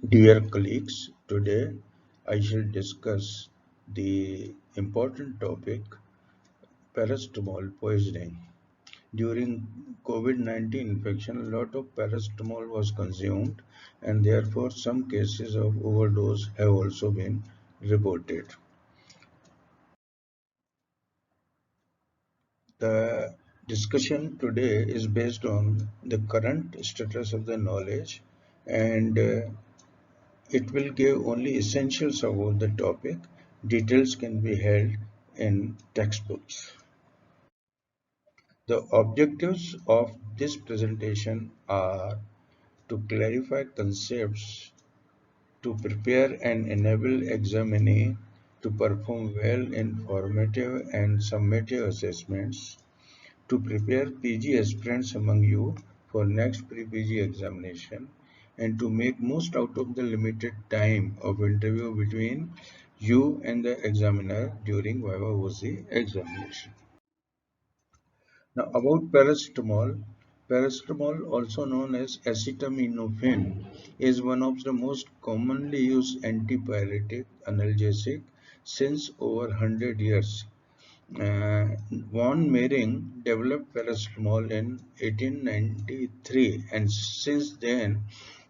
Dear colleagues, today I shall discuss the important topic paracetamol poisoning. During COVID-19 infection, a lot of paracetamol was consumed and therefore some cases of overdose have also been reported. The discussion today is based on the current status of the knowledge and it will give only essentials about the topic. Details can be held in textbooks. The objectives of this presentation are to clarify concepts, to prepare and enable examinee to perform well in formative and summative assessments, to prepare PG aspirants among you for next pre-PG examination, and to make most out of the limited time of interview between you and the examiner during Viva OC examination. Now about paracetamol. Paracetamol, also known as acetaminophen, is one of the most commonly used antipyretic analgesic since over 100 years. Von Mering developed paracetamol in 1893 and since then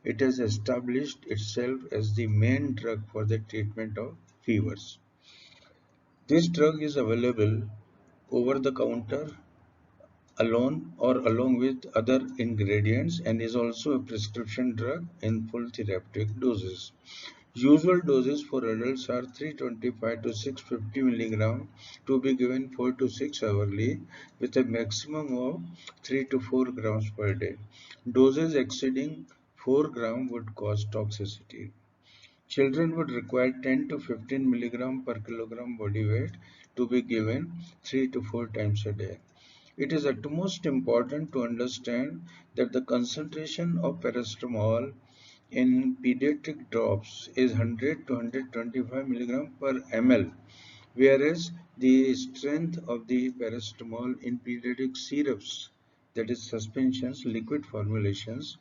it has established itself as the main drug for the treatment of fevers. This drug is available over the counter alone or along with other ingredients and is also a prescription drug in full therapeutic doses. Usual doses for adults are 325 to 650 milligram to be given 4 to 6 hourly with a maximum of 3 to 4 grams per day. Doses exceeding 4 gram would cause toxicity. Children would require 10 to 15 milligram per kilogram body weight to be given 3 to 4 times a day. It is utmost important to understand that the concentration of paracetamol in pediatric drops is 100 to 125 milligram per ml, whereas the strength of the paracetamol in pediatric syrups, that is suspensions, liquid formulations,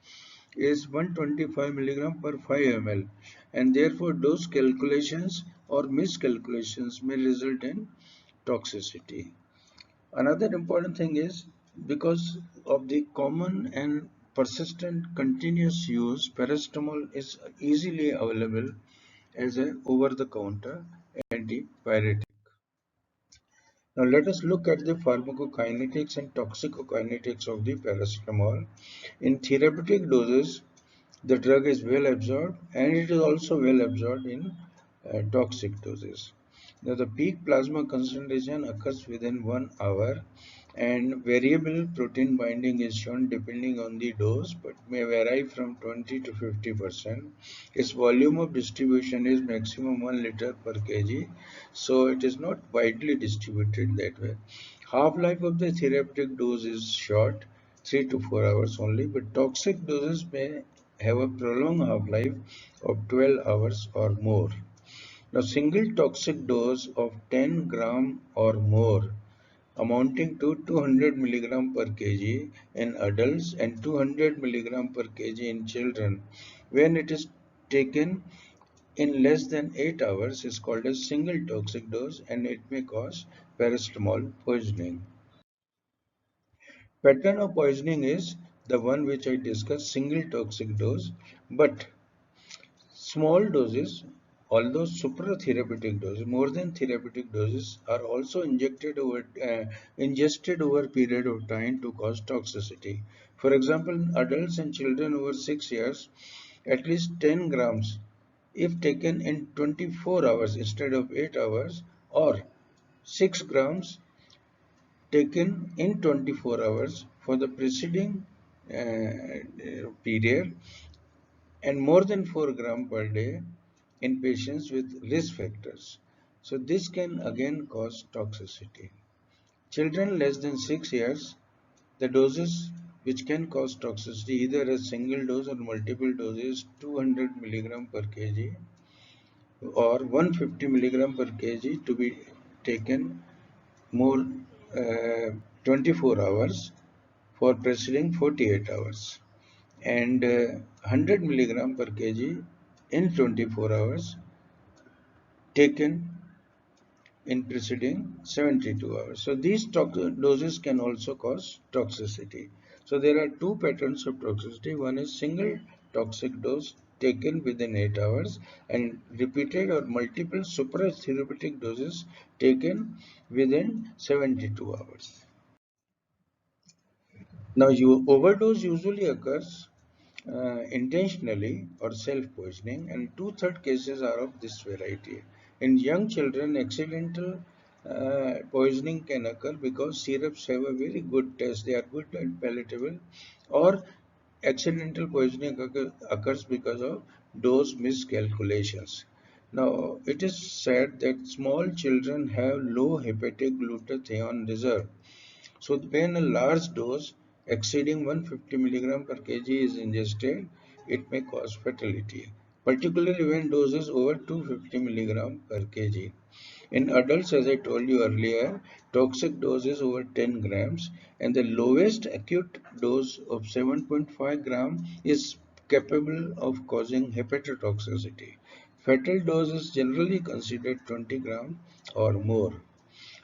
is 125 milligram per 5 ml, and therefore dose calculations or miscalculations may result in toxicity. Another important thing is because of the common and persistent continuous use, paracetamol is easily available as an over-the-counter antipyretic. Now let us look at the pharmacokinetics and toxicokinetics of the paracetamol. In therapeutic doses, the drug is well absorbed and it is also well absorbed in toxic doses. Now the peak plasma concentration occurs within 1 hour and variable protein binding is shown depending on the dose but may vary from 20 to 50%. Its volume of distribution is maximum 1 liter per kg, so it is not widely distributed that way. Half-life of the therapeutic dose is short, 3 to 4 hours only, but toxic doses may have a prolonged half-life of 12 hours or more. Now, single toxic dose of 10 gram or more amounting to 200 milligram per kg in adults and 200 milligram per kg in children when it is taken in less than 8 hours is called a single toxic dose and it may cause paracetamol poisoning. Pattern of poisoning is the one which I discussed, single toxic dose, but small doses, although supratherapeutic doses, more than therapeutic doses, are also ingested over a period of time to cause toxicity. For example, in adults and children over 6 years, at least 10 grams if taken in 24 hours instead of 8 hours, or 6 grams taken in 24 hours for the preceding period, and more than 4 gram per day in patients with risk factors. So this can again cause toxicity. Children less than 6 years, the doses which can cause toxicity either a single dose or multiple doses 200 milligram per kg or 150 milligram per kg to be taken more 24 hours for preceding 48 hours and 100 milligram per kg in 24 hours taken in preceding 72 hours. So these doses can also cause toxicity. So there are two patterns of toxicity. One is single toxic dose taken within 8 hours and repeated or multiple supratherapeutic doses taken within 72 hours. Now, overdose usually occurs intentionally or self-poisoning, and two-third cases are of this variety. In young children, accidental poisoning can occur because syrups have a very good taste; they are good and palatable, or accidental poisoning occurs because of dose miscalculations. Now, it is said that small children have low hepatic glutathione reserve, so when a large dose exceeding 150 milligram per kg is ingested, it may cause fatality, particularly when doses over 250 milligram per kg. In adults, as I told you earlier, toxic dose is over 10 grams, and the lowest acute dose of 7.5 gram is capable of causing hepatotoxicity. Fatal dose is generally considered 20 gram or more.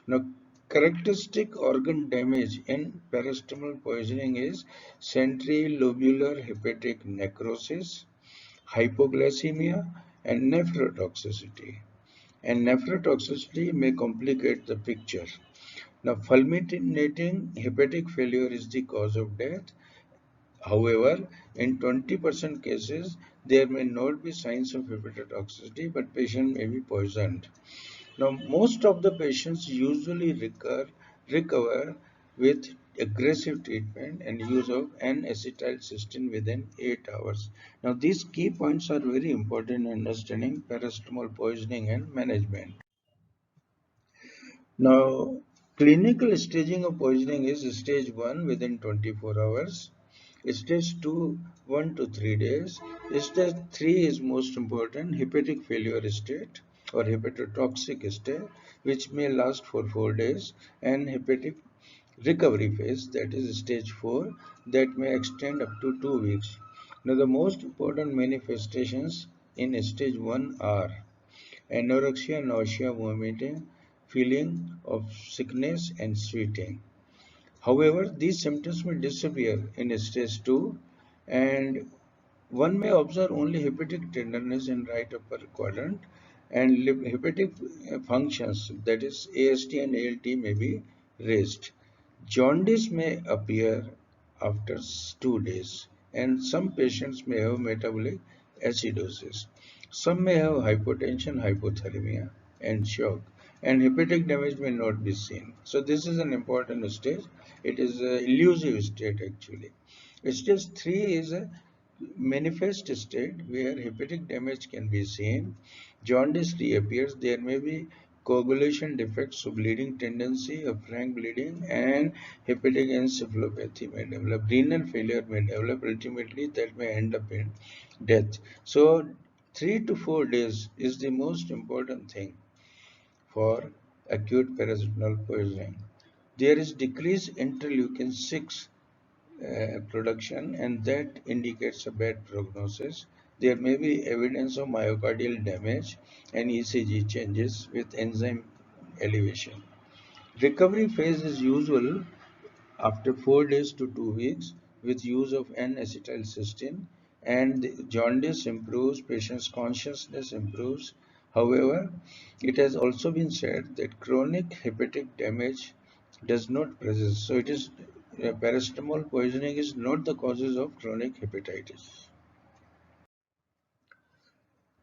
Now, characteristic organ damage in paracetamol poisoning is centrilobular hepatic necrosis, hypoglycemia, and nephrotoxicity. And nephrotoxicity may complicate the picture. Now, fulminating hepatic failure is the cause of death. However, in 20% cases, there may not be signs of hepatotoxicity, but patient may be poisoned. Now, most of the patients usually recover with aggressive treatment and use of N-acetylcysteine within 8 hours. Now, these key points are very important in understanding paracetamol poisoning and management. Now, clinical staging of poisoning is stage 1 within 24 hours, stage 2 1 to 3 days, stage 3 is most important, hepatic failure state or hepatotoxic state, which may last for 4 days, and hepatic recovery phase, that is stage 4, that may extend up to 2 weeks. Now, the most important manifestations in stage 1 are anorexia, nausea, vomiting, feeling of sickness, and sweating. However, these symptoms may disappear in stage 2, and one may observe only hepatic tenderness in right upper quadrant, and hepatic functions, that is AST and ALT, may be raised. Jaundice may appear after 2 days, and some patients may have metabolic acidosis. Some may have hypotension, hypothermia, and shock, and hepatic damage may not be seen. So this is an important stage. It is an elusive state actually. Stage 3 is a manifest state where hepatic damage can be seen. Jaundice reappears. There may be coagulation defects, so bleeding tendency, a frank bleeding, and hepatic encephalopathy may develop. Renal failure may develop. Ultimately, that may end up in death. So, 3 to 4 days is the most important thing for acute paracetamol poisoning. There is decreased interleukin 6 production, and that indicates a bad prognosis. There may be evidence of myocardial damage and ECG changes with enzyme elevation. Recovery phase is usual after 4 days to 2 weeks with use of N-acetylcysteine, and the jaundice improves, patient's consciousness improves. However, it has also been said that chronic hepatic damage does not persist. So it is paracetamol poisoning is not the causes of chronic hepatitis.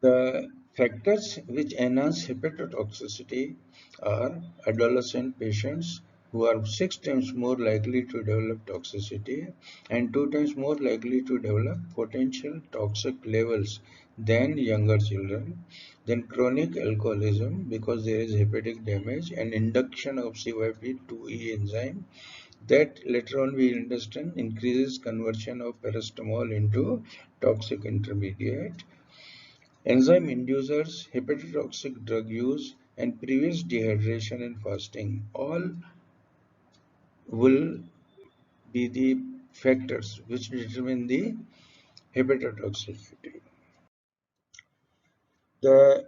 The factors which enhance hepatotoxicity are adolescent patients who are 6 times more likely to develop toxicity and 2 times more likely to develop potential toxic levels than younger children. Then chronic alcoholism, because there is hepatic damage and induction of CYP2E enzyme that later on we understand increases conversion of paracetamol into toxic intermediate. Enzyme inducers, hepatotoxic drug use, and previous dehydration and fasting all will be the factors which determine the hepatotoxicity. The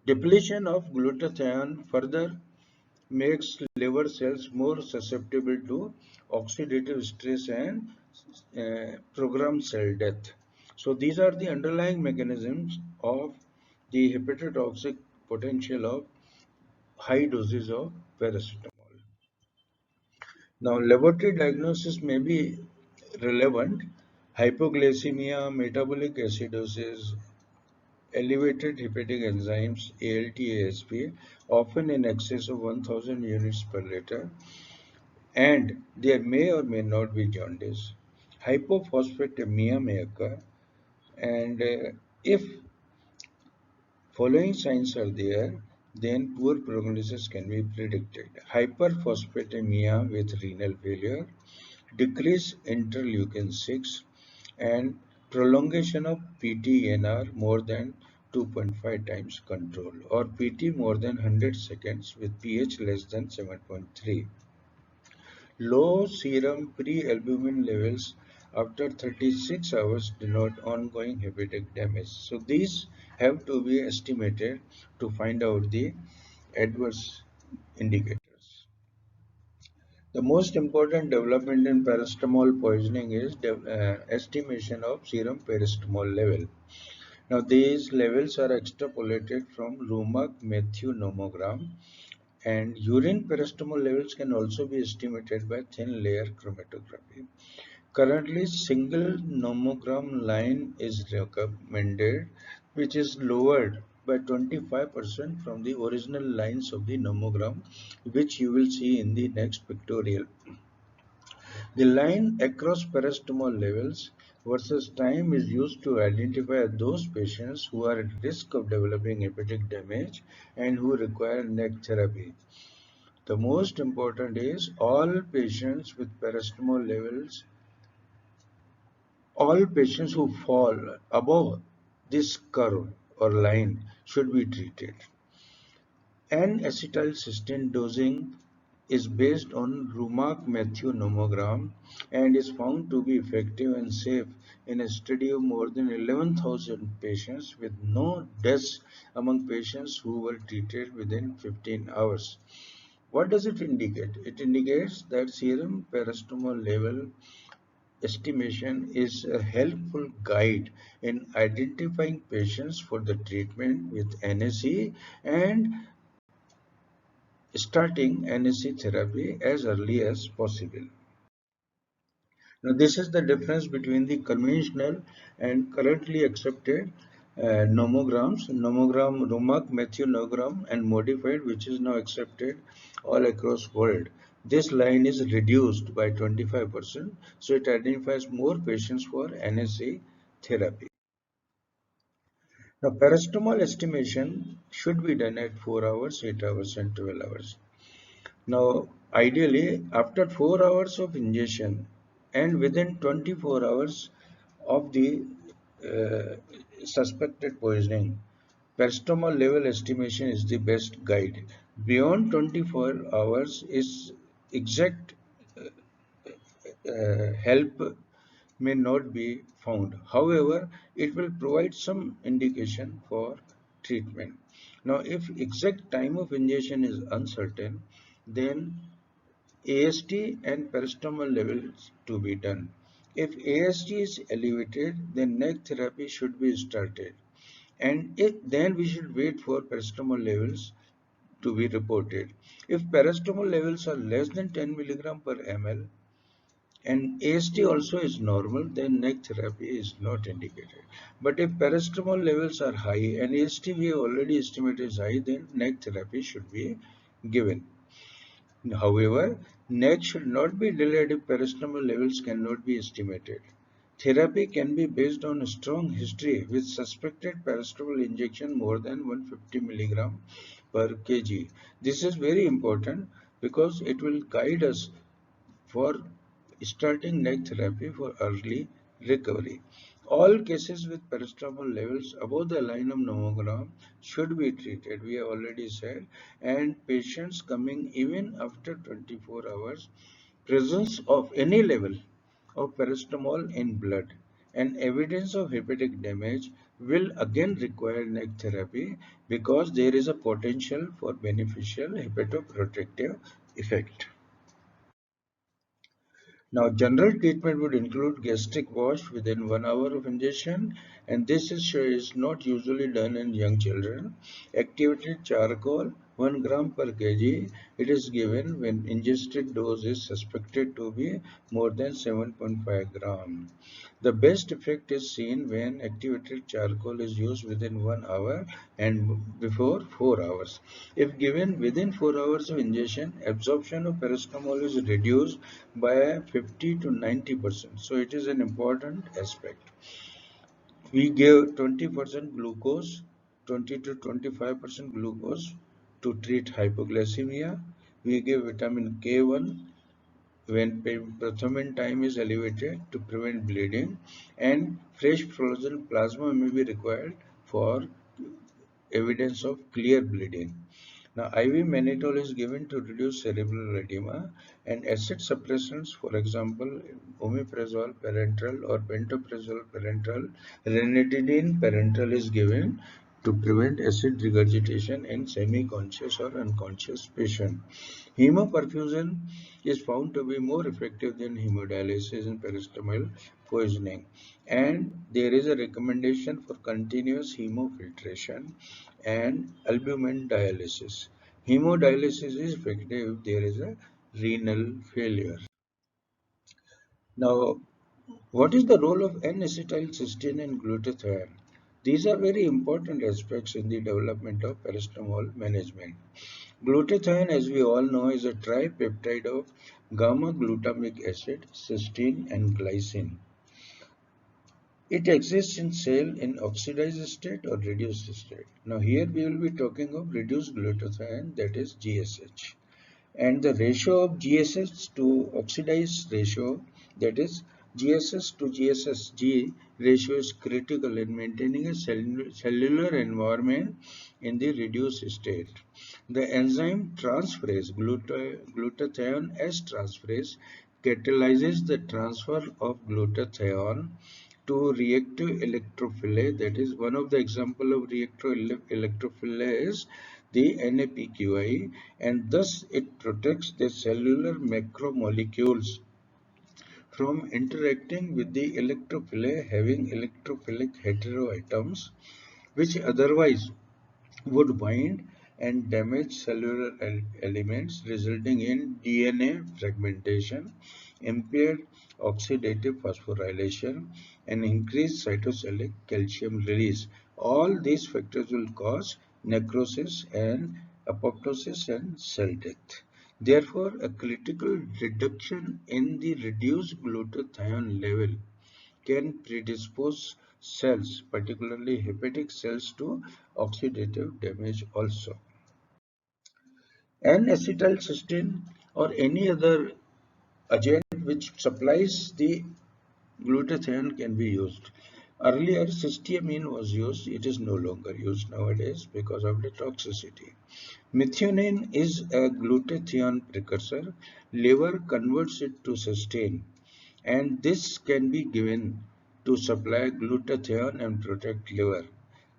depletion of glutathione further makes liver cells more susceptible to oxidative stress and programmed cell death. So these are the underlying mechanisms of the hepatotoxic potential of high doses of paracetamol. Now, laboratory diagnosis may be relevant. Hypoglycemia, metabolic acidosis, elevated hepatic enzymes, ALT, ASP, often in excess of 1000 units per liter, and there may or may not be jaundice. Hypophosphatemia may occur, and if following signs are there, then poor prognosis can be predicted. Hyperphosphatemia with renal failure, decreased interleukin 6, and prolongation of PT-NR more than 2.5 times control, or PT more than 100 seconds with pH less than 7.3. Low serum pre-albumin levels after 36 hours denote ongoing hepatic damage. So these have to be estimated to find out the adverse indicators. The most important development in paracetamol poisoning is estimation of serum paracetamol level. Now these levels are extrapolated from Rumac Matthew nomogram, and urine paracetamol levels can also be estimated by thin layer chromatography. Currently, single nomogram line is recommended, which is lowered by 25% from the original lines of the nomogram, which you will see in the next pictorial. The line across paracetamol levels versus time is used to identify those patients who are at risk of developing hepatic damage and who require NEC therapy. The most important is all patients who fall above this curve or line should be treated. N-acetylcysteine dosing is based on Rumac-Matthew nomogram and is found to be effective and safe in a study of more than 11,000 patients with no deaths among patients who were treated within 15 hours. What does it indicate? It indicates that serum paracetamol level estimation is a helpful guide in identifying patients for the treatment with NSE and starting NSE therapy as early as possible. Now, this is the difference between the conventional and currently accepted nomograms, nomogram, Rumac, Matthew nomogram, and modified, which is now accepted all across world. This line is reduced by 25%, so it identifies more patients for NSA therapy. Now, paracetamol estimation should be done at 4 hours, 8 hours, and 12 hours. Now, ideally, after 4 hours of ingestion and within 24 hours of the uh, suspected poisoning, paracetamol level estimation is the best guide. Beyond 24 hours is exact help may not be found. However, it will provide some indication for treatment. Now, if exact time of ingestion is uncertain, then AST and paracetamol levels to be done. If AST is elevated, then NEC therapy should be started, and then we should wait for paracetamol levels to be reported. If paracetamol levels are less than 10 milligram per ml and AST also is normal, then NEC therapy is not indicated. But if paracetamol levels are high and AST we already estimated is high, then NEC therapy should be given. However, NEC should not be delayed if paracetamol levels cannot be estimated. Therapy can be based on a strong history with suspected paracetamol injection more than 150 milligram per kg. This is very important because it will guide us for starting NEC therapy for early recovery. All cases with paracetamol levels above the line of nomogram should be treated, we have already said, and patients coming even after 24 hours, presence of any level of paracetamol in blood And evidence of hepatic damage will again require NEC therapy because there is a potential for beneficial hepatoprotective effect. Now, general treatment would include gastric wash within 1 hour of ingestion, and this is not usually done in young children. Activated charcoal, 1 gram per kg, it is given when ingested dose is suspected to be more than 7.5 gram. The best effect is seen when activated charcoal is used within 1 hour and before 4 hours. If given within 4 hours of ingestion, absorption of paracetamol is reduced by 50 to 90%. So it is an important aspect. We give 20% glucose, 20 to 25% glucose to treat hypoglycemia. We give vitamin K1 when performance time is elevated to prevent bleeding, and fresh frozen plasma may be required for evidence of clear bleeding. Now, IV mannitol is given to reduce cerebral edema, and acid suppressants, for example, omeprazole parenteral or pantoprazole parenteral, ranitidine parenteral is given to prevent acid regurgitation in semi-conscious or unconscious patient. Hemoperfusion is found to be more effective than hemodialysis in paracetamol poisoning, and there is a recommendation for continuous hemofiltration and albumin dialysis. Hemodialysis is effective if there is a renal failure. Now, what is the role of N-acetylcysteine and glutathione? These are very important aspects in the development of paracetamol management. Glutathione, as we all know, is a tripeptide of gamma glutamic acid, cysteine, and glycine. It exists in cell in oxidized state or reduced state. Now here we will be talking of reduced glutathione, that is GSH. And the ratio of GSH to oxidized ratio, that is GSS to GSSG ratio, is critical in maintaining a cellular environment in the reduced state. The enzyme transferase, glutathione S transferase, catalyzes the transfer of glutathione to reactive electrophile. That is, one of the example of reactive electrophile is the NAPQI, and thus it protects the cellular macromolecules from interacting with the electrophile having electrophilic heteroatoms, which otherwise would bind and damage cellular elements, resulting in DNA fragmentation, impaired oxidative phosphorylation, and increased cytosolic calcium release. All these factors will cause necrosis and apoptosis and cell death. Therefore, a critical reduction in the reduced glutathione level can predispose cells, particularly hepatic cells, to oxidative damage also. N-acetylcysteine or any other agent which supplies the glutathione can be used. Earlier, cysteamine was used. It is no longer used nowadays because of the toxicity. Methionine is a glutathione precursor. Liver converts it to cysteine, and this can be given to supply glutathione and protect liver.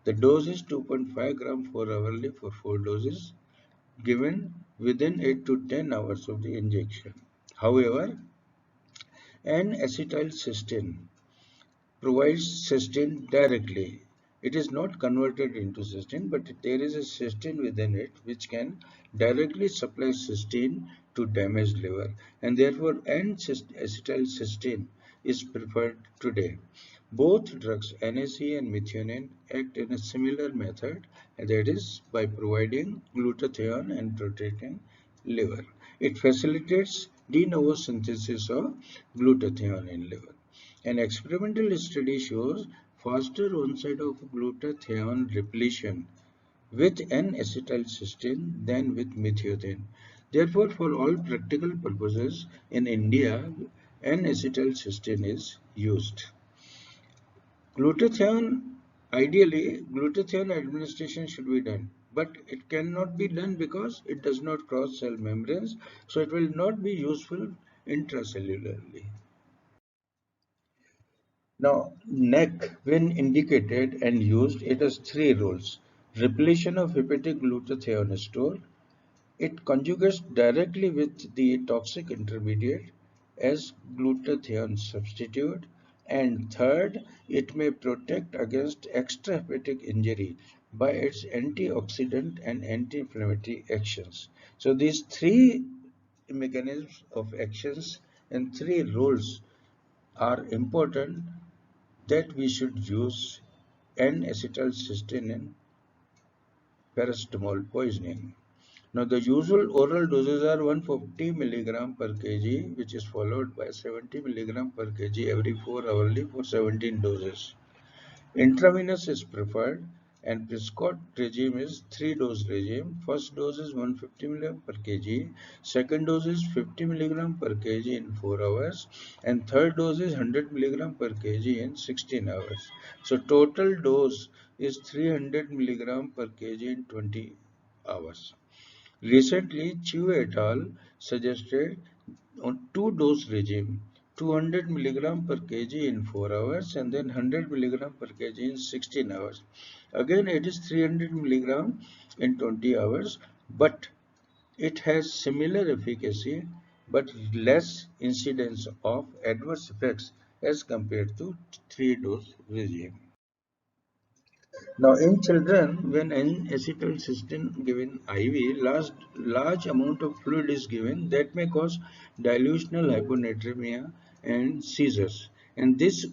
The dose is 2.5 gram 4 hourly for 4 doses, given within 8 to 10 hours of the injection. However, N-acetylcysteine provides cysteine directly. It is not converted into cysteine, but there is a cysteine within it which can directly supply cysteine to damaged liver, and therefore N-acetylcysteine is preferred today. Both drugs, NAC and methionine, act in a similar method, and that is by providing glutathione and protecting liver. It facilitates de novo synthesis of glutathione in liver. An experimental study shows faster onset of glutathione repletion with N-acetylcysteine than with methionine. Therefore, for all practical purposes in India, N-acetylcysteine is used. Glutathione, ideally, glutathione administration should be done, but it cannot be done because it does not cross cell membranes, so it will not be useful intracellularly. Now, NEC, when indicated and used, it has three roles. Repletion of hepatic glutathione store. It conjugates directly with the toxic intermediate as glutathione substitute. And third, it may protect against extrahepatic injury by its antioxidant and anti-inflammatory actions. So these three mechanisms of actions and three roles are important that we should use N-acetylcysteine in paracetamol poisoning. Now, the usual oral doses are 150 milligram per kg, which is followed by 70 milligram per kg every 4 hourly for 17 doses. Intravenous is preferred, and prescribed regime is 3-dose regime. First dose is 150 milligram per kg, second dose is 50 milligram per kg in 4 hours, and third dose is 100 milligram per kg in 16 hours. So total dose is 300 milligram per kg in 20 hours. Recently, Chu et al. Suggested on two-dose regime, 200 milligram per kg in 4 hours and then 100 milligram per kg in 16 hours. Again, it is 300 milligram in 20 hours, but it has similar efficacy but less incidence of adverse effects as compared to three-dose regime. Now, in children, when N-acetylcysteine given IV, large amount of fluid is given that may cause dilutional hyponatremia and seizures. And this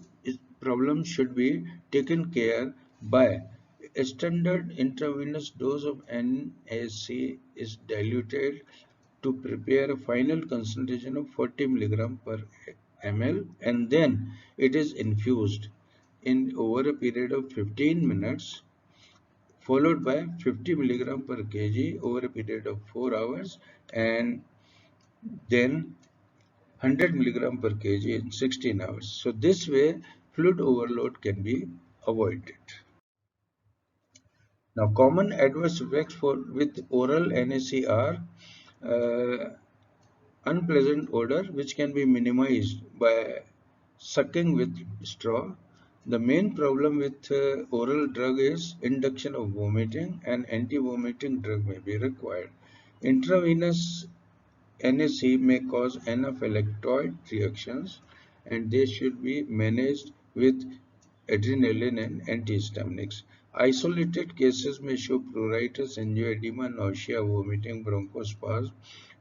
problem should be taken care by a standard intravenous dose of NAC is diluted to prepare a final concentration of 40 milligram per ml, and then it is infused in over a period of 15 minutes, followed by 50 milligram per kg over a period of 4 hours, and then 100 milligram per kg in 16 hours. So this way fluid overload can be avoided. Now, common adverse effects for with oral NAC are uh, unpleasant odor, which can be minimized by sucking with straw. The main problem with oral drug is induction of vomiting, and anti-vomiting drug may be required. Intravenous NAC may cause anaphylactoid reactions, and they should be managed with adrenaline and antihistaminics. Isolated cases may show pruritus, angioedema, nausea, vomiting, bronchospasm,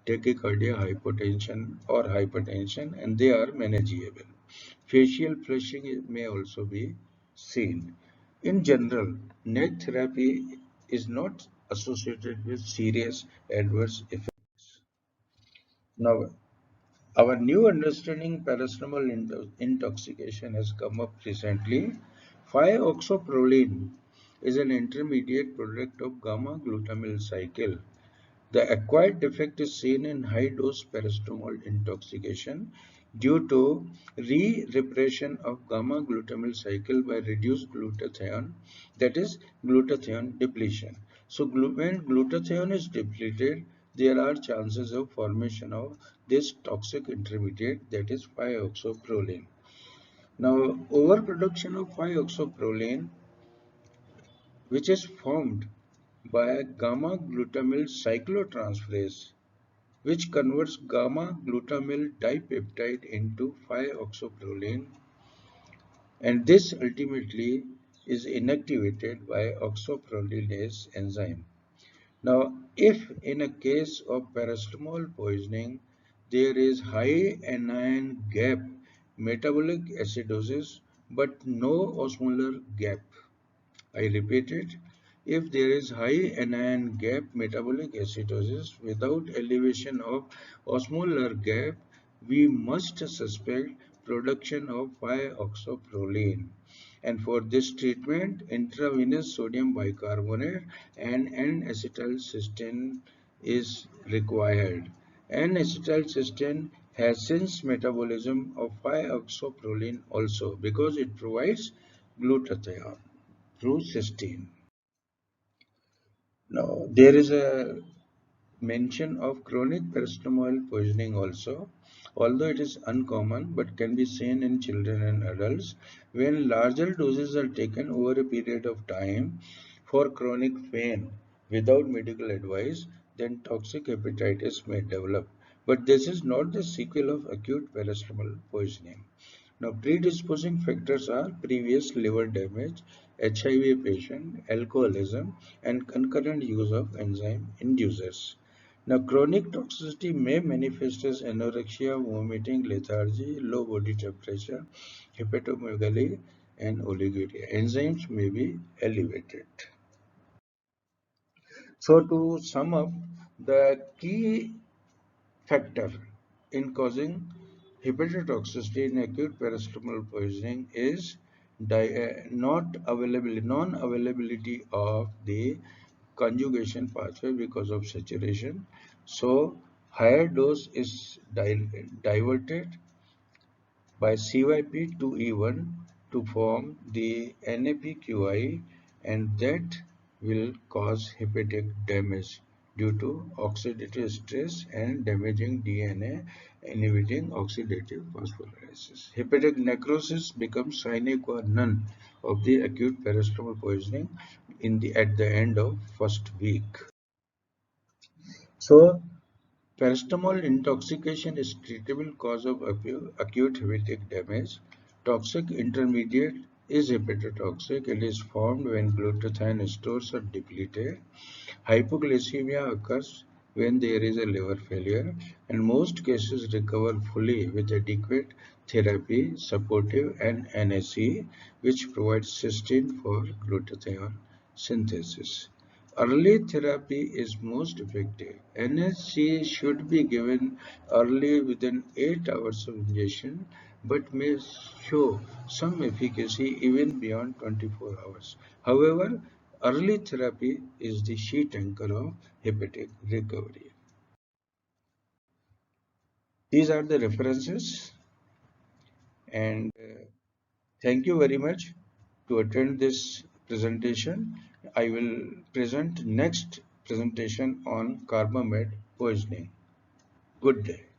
tachycardia, hypotension or hypertension, and they are manageable. Facial flushing may also be seen. In general, NET therapy is not associated with serious adverse effects. Now, our new understanding paracetamol intoxication has come up recently. 5-oxoproline is an intermediate product of gamma glutamyl cycle. The acquired defect is seen in high-dose paracetamol intoxication due to re-repression of gamma-glutamyl cycle by reduced glutathione, that is, glutathione depletion. So, when glutathione is depleted, there are chances of formation of this toxic intermediate, that is 5-oxoproline. Now, overproduction of 5-oxoproline, which is formed by gamma glutamyl cyclotransferase, which converts gamma glutamyl dipeptide into 5-oxoproline, and this ultimately is inactivated by oxoprolinase enzyme. Now, if in a case of paracetamol poisoning there is high anion gap metabolic acidosis but no osmolar gap, I repeat it, if there is high anion gap metabolic acidosis without elevation of osmolar gap, we must suspect production of 5-oxoproline. And for this treatment, intravenous sodium bicarbonate and N-acetylcysteine is required. N-acetylcysteine has since metabolism of 5-oxoproline also because it provides glutathione through cysteine. Now, there is a mention of chronic paracetamol poisoning also. although it is uncommon but can be seen in children and adults. When larger doses are taken over a period of time for chronic pain without medical advice, then toxic hepatitis may develop. But this is not the sequel of acute paracetamol poisoning. Now, predisposing factors are previous liver damage, HIV patient, alcoholism, and concurrent use of enzyme inducers. Now, chronic toxicity may manifest as anorexia, vomiting, lethargy, low body temperature, hepatomegaly, and oliguria. Enzymes may be elevated. So, to sum up, the key factor in causing hepatotoxicity in acute paracetamol poisoning is non-availability of the conjugation pathway because of saturation. So higher dose is diverted by CYP to E1 to form the NAPQI, and that will cause hepatic damage due to oxidative stress and damaging DNA, inhibiting oxidative phosphorylases. Hepatic necrosis becomes sine qua non of the acute paracetamol poisoning at the end of first week. So paracetamol intoxication is treatable cause of acute hepatic damage. Toxic intermediate is hepatotoxic. It is formed when glutathione stores are depleted. Hypoglycemia occurs when there is a liver failure, and most cases recover fully with adequate therapy, supportive and NAC, which provides cysteine for glutathione synthesis. Early therapy is most effective. NSC should be given early within 8 hours of ingestion, but may show some efficacy even beyond 24 hours. However, early therapy is the sheet anchor of hepatic recovery. These are the references, and thank you very much to attend this presentation. I will present next presentation on carbamet poisoning. Good day.